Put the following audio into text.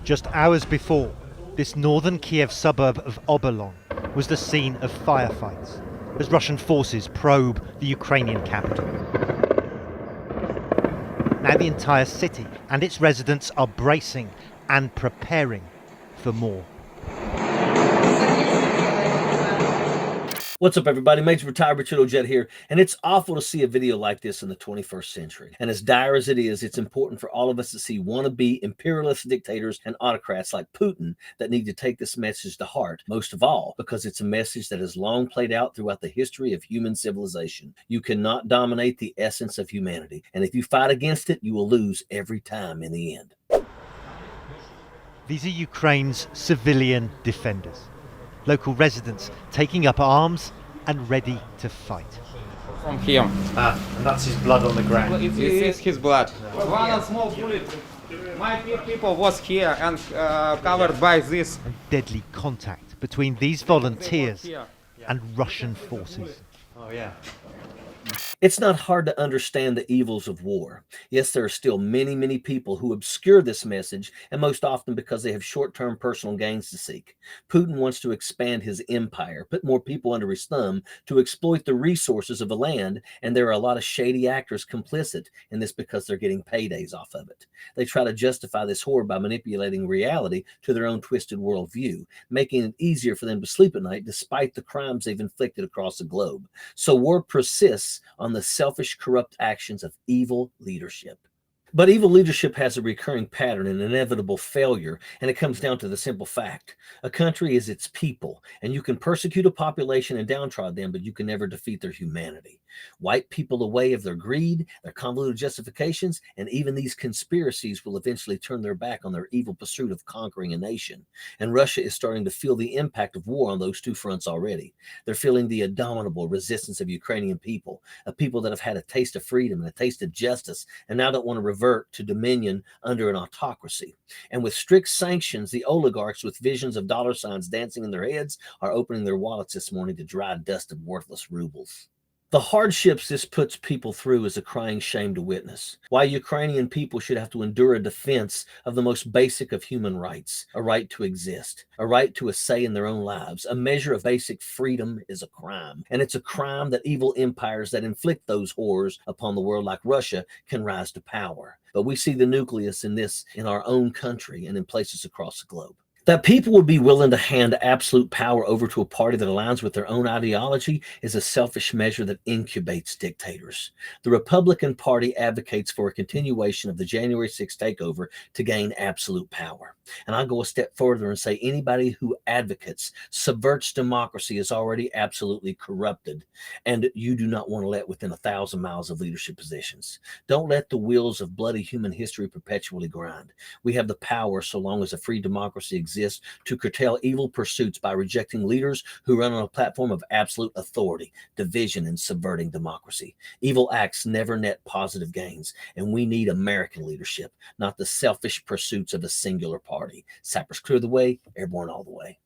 Just hours before, this northern Kiev suburb of Obolon was the scene of firefights as Russian forces probe the Ukrainian capital. Now the entire city and its residents are bracing and preparing for more. What's up, everybody? Major Retired Richard Ojeda here, and it's awful to see a video like this in the 21st century. And as dire as it is, it's important for all of us to see wannabe imperialist dictators and autocrats like Putin that need to take this message to heart, most of all because it's a message that has long played out throughout the history of human civilization. You cannot dominate the essence of humanity, and if you fight against it, you will lose every time in the end. These are Ukraine's civilian defenders, local residents taking up arms and ready to fight. From him. And that's his blood on the ground. This is his blood. One small bullet. My people was here and covered by this. And deadly contact between these volunteers and Russian forces. Oh yeah. It's not hard to understand the evils of war. Yes, there are still many people who obscure this message, and most often because they have short-term personal gains to seek. Putin wants to expand his empire, put more people under his thumb, to exploit the resources of the land, and there are a lot of shady actors complicit in this because they're getting paydays off of it. They try to justify this horror by manipulating reality to their own twisted worldview, making it easier for them to sleep at night despite the crimes they've inflicted across the globe. So war persists on the selfish, corrupt actions of evil leadership. But evil leadership has a recurring pattern and inevitable failure, and it comes down to the simple fact. A country is its people, and you can persecute a population and downtrod them, but you can never defeat their humanity. Wipe people away of their greed, their convoluted justifications, and even these conspiracies will eventually turn their back on their evil pursuit of conquering a nation. And Russia is starting to feel the impact of war on those two fronts already. They're feeling the indomitable resistance of Ukrainian people, a people that have had a taste of freedom and a taste of justice, and now don't want to revert to dominion under an autocracy. And with strict sanctions, the oligarchs with visions of dollar signs dancing in their heads are opening their wallets this morning to dry dust of worthless rubles. The hardships this puts people through is a crying shame to witness. Why Ukrainian people should have to endure a defense of the most basic of human rights, a right to exist, a right to a say in their own lives. A measure of basic freedom is a crime. And it's a crime that evil empires that inflict those horrors upon the world like Russia can rise to power. But we see the nucleus in this in our own country and in places across the globe. That people would be willing to hand absolute power over to a party that aligns with their own ideology is a selfish measure that incubates dictators. The Republican Party advocates for a continuation of the January 6th takeover to gain absolute power. And I'll go a step further and say anybody who advocates, subverts democracy is already absolutely corrupted, and you do not want to let within 1,000 miles of leadership positions. Don't let the wheels of bloody human history perpetually grind. We have the power, so long as a free democracy exists, to curtail evil pursuits by rejecting leaders who run on a platform of absolute authority, division, and subverting democracy. Evil acts never net positive gains, and we need American leadership, not the selfish pursuits of a singular party. Sappers clear the way, airborne all the way.